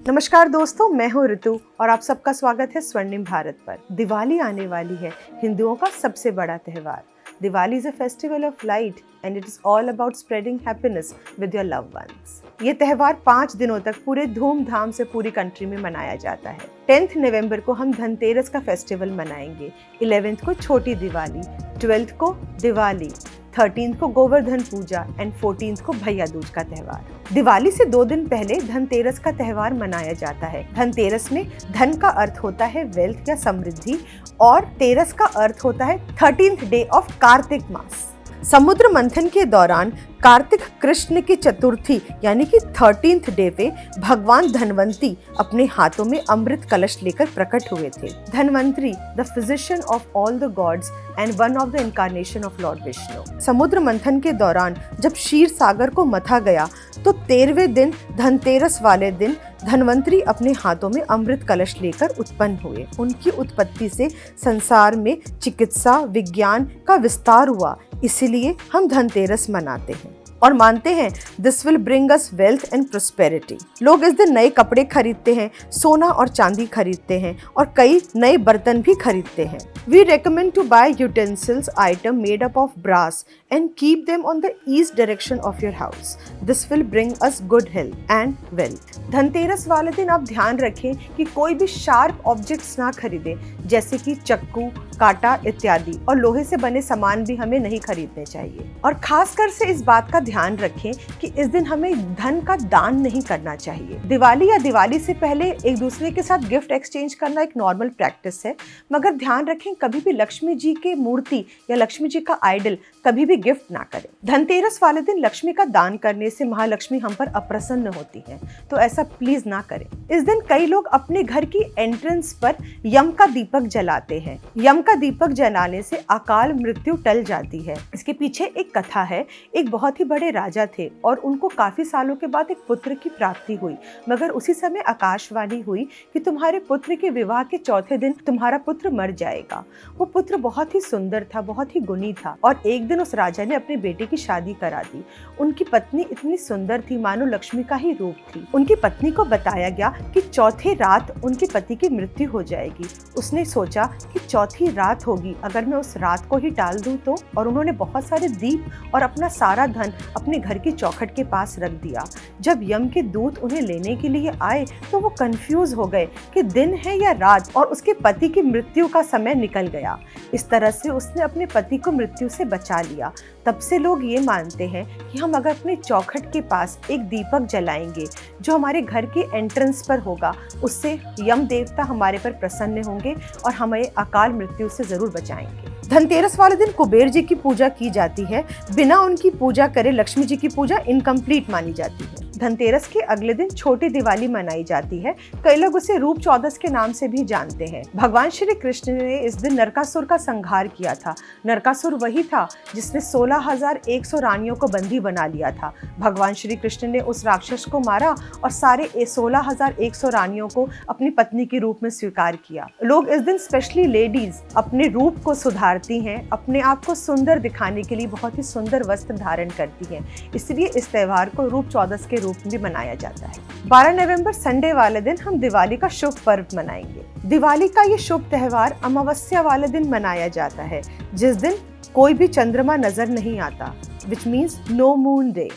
नमस्कार दोस्तों, मैं हूँ ऋतु और आप सबका स्वागत है स्वर्णिम भारत पर। दिवाली आने वाली है, हिंदुओं का सबसे बड़ा त्यौहार। Diwali is a festival of light and it is all about spreading happiness with your loved ones. ये त्यौहार 5 दिनों तक पूरे धूमधाम से पूरी कंट्री में मनाया जाता है। 10 नवंबर को हम धनतेरस का फेस्टिवल मनाएंगे, 11th को छोटी दिवाली, 12th को दिवाली, 13th को गोवर्धन पूजा एंड 14th को भैया दूज का त्यौहार। दिवाली से 2 दिन पहले धनतेरस का त्यौहार मनाया जाता है। धनतेरस में धन का अर्थ होता है वेल्थ या समृद्धि और तेरस का अर्थ होता है 13th डे ऑफ कार्तिक मास। समुद्र मंथन के दौरान कार्तिक कृष्ण की चतुर्थी यानी कि 13th डे पे भगवान धनवंती अपने हाथों में अमृत कलश लेकर प्रकट हुए थे। Dhanvantari, the physician of all the gods and one of the incarnation of Lord Vishnu. समुद्र मंथन के दौरान जब क्षीर सागर को मथा गया तो 13वें दिन धनतेरस वाले दिन धनवंतरी अपने हाथों में अमृत कलश लेकर उत्पन्न हुए। उनकी उत्पत्ति से संसार में चिकित्सा विज्ञान का विस्तार हुआ, इसीलिए हम धनतेरस मनाते हैं और मानते हैं this will bring us wealth and prosperity. लोग इस दिन नए कपड़े खरीदते हैं, सोना और चांदी खरीदते हैं और कई नए बर्तन भी खरीदते हैं। We recommend to buy utensils item made up of brass and keep them on the east direction of your house. This will bring us good health and wealth. Dhanteras वाले दिन आप ध्यान रखें कि कोई भी शार्प ऑब्जेक्ट्स ना खरीदें, जैसे कि चक्कू, कांटा इत्यादि, और लोहे से बने सामान भी हमें नहीं खरीदने चाहिए। और खासकर से इस बात का ध्यान रखें कि इस दिन हमें धन का दान नहीं करना चाहिए। दिवाली या दिवाली से पहले एक दूसरे के साथ गिफ्ट एक्सचेंज करना एक नॉर्मल प्रैक्टिस है, मगर ध्यान रखें कभी भी लक्ष्मी जी के मूर्ति या लक्ष्मी जी का आइडल कभी भी गिफ्ट ना करें। धनतेरस वाले दिन लक्ष्मी का दान करने से महालक्ष्मी हम पर अप्रसन्न होती हैं, तो ऐसा प्लीज ना करें। इस दिन कई लोग अपने घर की एंट्रेंस पर यम का दीपक जलाते हैं। यम का दीपक जलाने से अकाल मृत्यु टल जाती है। इसके पीछे एक कथा है। एक बहुत ही बड़े राजा थे और उनको काफी सालों के बाद एक पुत्र की प्राप्ति हुई, मगर उसी समय आकाशवाणी हुई कि तुम्हारे पुत्र के विवाह के चौथे दिन तुम्हारा पुत्र मर जाएगा। वो पुत्र बहुत ही सुंदर था, बहुत ही गुणी था, और एक दिन उस राजा ने अपने बेटे की शादी करा दी। उनकी पत्नी इतनी सुंदर थी, मानो लक्ष्मी का ही रूप थी। उनकी पत्नी को बताया गया कि चौथी रात उनके पति की मृत्यु हो जाएगी। उसने सोचा कि चौथी रात होगी, अगर मैं उस रात को ही टाल दूं तो, और उन्होंने बहुत सारे दीप और अपना सारा धन अपने घर की चौखट के पास रख दिया। जब यम के दूत उन्हें लेने के लिए आए तो वो कंफ्यूज हो गए कि दिन है या रात, और उसके पति की मृत्यु का समय निकल गया। इस तरह से उसने अपने पति को मृत्यु से बचा लिया। तब से लोग ये मानते हैं कि हम अगर अपने चौखट के पास एक दीपक जलाएंगे जो हमारे घर के एंट्रेंस पर होगा, उससे यम देवता हमारे पर प्रसन्न होंगे और हमें अकाल मृत्यु से जरूर बचाएंगे। धनतेरस वाले दिन कुबेर जी की पूजा की जाती है। बिना उनकी पूजा करे लक्ष्मी जी की पूजा इनकम्प्लीट मानी जाती है। धनतेरस के अगले दिन छोटी दिवाली मनाई जाती है। कई लोग उसे रूप चौदस के नाम से भी जानते हैं। भगवान श्री कृष्ण ने इस दिन नरकासुर का संहार किया था। नरकासुर वही था जिसने 16,100 रानियों को बंदी बना लिया था। भगवान श्री कृष्ण ने उस राक्षस को मारा और सारे 16,100 रानियों को अपनी पत्नी के रूप में स्वीकार किया। लोग इस दिन स्पेशली लेडीज अपने रूप को सुधारती हैं, अपने आप को सुंदर दिखाने के लिए बहुत ही सुंदर वस्त्र धारण करती हैं। इसलिए इस त्यौहार को रूप चौदस के रूप में भी मनाया जाता है। 12 नवंबर संडे वाले दिन हम दिवाली का शुभ पर्व मनाएंगे। दिवाली का ये शुभ त्यौहार अमावस्या वाले दिन मनाया जाता है, जिस दिन कोई भी चंद्रमा नजर नहीं आता, which means no moon day.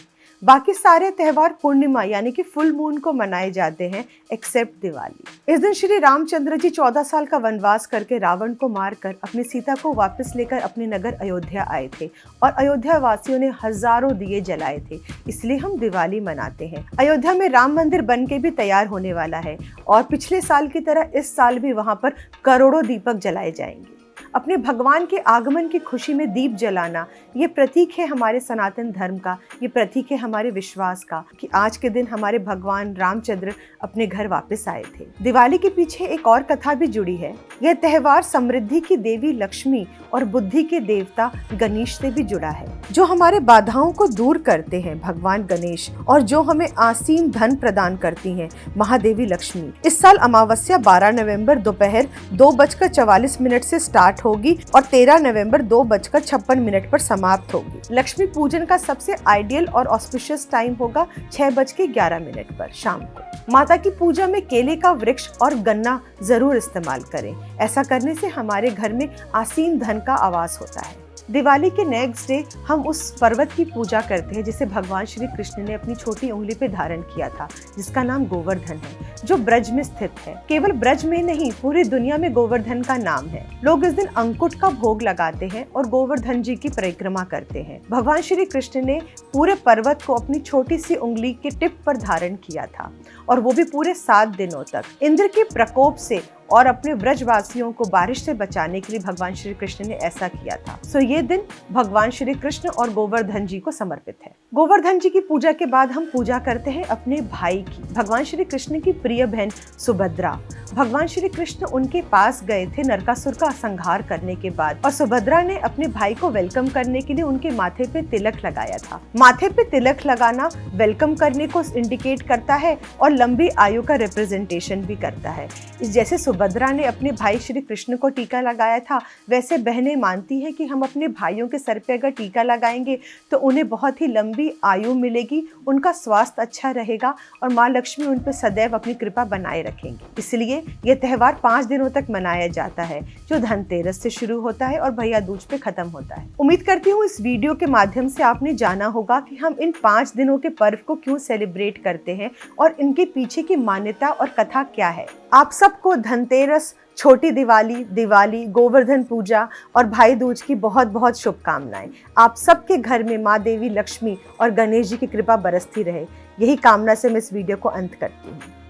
बाकी सारे त्यौहार पूर्णिमा यानी कि फुल मून को मनाए जाते हैं, एक्सेप्ट दिवाली। इस दिन श्री रामचंद्र जी 14 साल का वनवास करके रावण को मारकर अपनी सीता को वापस लेकर अपने नगर अयोध्या आए थे और अयोध्या वासियों ने हजारों दिए जलाए थे, इसलिए हम दिवाली मनाते हैं। अयोध्या में राम मंदिर बन के भी तैयार होने वाला है और पिछले साल की तरह इस साल भी वहां पर करोड़ों दीपक जलाए जाएंगे। अपने भगवान के आगमन की खुशी में दीप जलाना ये प्रतीक है हमारे सनातन धर्म का, ये प्रतीक है हमारे विश्वास का कि आज के दिन हमारे भगवान रामचंद्र अपने घर वापस आए थे। दिवाली के पीछे एक और कथा भी जुड़ी है। यह त्यौहार समृद्धि की देवी लक्ष्मी और बुद्धि के देवता गणेश से भी जुड़ा है, जो हमारे बाधाओं को दूर करते हैं भगवान गणेश, और जो हमें आसीन धन प्रदान करती हैं महादेवी लक्ष्मी। इस साल अमावस्या 12 नवंबर दोपहर 2:44 से स्टार्ट होगी और 13 नवंबर 2:56 पर समाप्त होगी। लक्ष्मी पूजन का सबसे आइडियल और ऑस्पिशियस टाइम होगा 6:11 पर शाम को। माता की पूजा में केले का वृक्ष और गन्ना जरूर इस्तेमाल करें। ऐसा करने से हमारे घर में आसीन धन का आवास होता है। दिवाली के नेक्स्ट डे हम उस पर्वत की पूजा करते हैं जिसे भगवान श्री कृष्ण ने अपनी छोटी उंगली पे धारण किया था, जिसका नाम गोवर्धन है, जो ब्रज में स्थित है। केवल ब्रज में नहीं, पूरी दुनिया में गोवर्धन का नाम है। लोग इस दिन अंकुट का भोग लगाते हैं और गोवर्धन जी की परिक्रमा करते हैं। भगवान श्री कृष्ण ने पूरे पर्वत को अपनी छोटी सी उंगली के टिप पर धारण किया था, और वो भी पूरे 7 दिनों तक। इंद्र के प्रकोप से और अपने ब्रजवासियों को बारिश से बचाने के लिए भगवान श्री कृष्ण ने ऐसा किया था। सो ये दिन भगवान श्री कृष्ण और गोवर्धन जी को समर्पित है। गोवर्धन जी की पूजा के बाद हम पूजा करते हैं अपने भाई की। भगवान श्री कृष्ण की प्रिय बहन सुभद्रा। भगवान श्री कृष्ण उनके पास गए थे नरकासुर का संहार करने के बाद, और सुभद्रा ने अपने भाई को वेलकम करने के लिए उनके माथे पे तिलक लगाया था। माथे पे तिलक लगाना वेलकम करने को इंडिकेट करता है और लंबी आयु का रिप्रेजेंटेशन भी करता है। जैसे सुभद्रा ने अपने भाई श्री कृष्ण को टीका लगाया था, वैसे बहनें मानती हैं कि हम अपने भाइयों के सर पे अगर टीका लगाएंगे तो उन्हें बहुत ही लंबी आयु मिलेगी, उनका स्वास्थ्य अच्छा रहेगा और माँ लक्ष्मी उन पर सदैव अपनी कृपा बनाए रखेंगी। इसलिए यह त्यौहार 5 दिनों तक मनाया जाता है, जो धनतेरस से शुरू होता है और भैया दूज पे खत्म होता है। उम्मीद करती हूँ इस वीडियो के माध्यम से आपने जाना होगा कि हम इन 5 दिनों के पर्व को क्यों सेलिब्रेट करते हैं और इनके पीछे की मान्यता और कथा क्या है। आप सबको धनतेरस, छोटी दिवाली, दिवाली, गोवर्धन पूजा और भाई दूज की बहुत बहुत शुभकामनाएं। आप सबके घर में माँ देवी लक्ष्मी और गणेश जी की कृपा बरसती रहे। यही कामना से मैं इस वीडियो को अंत करती हूँ।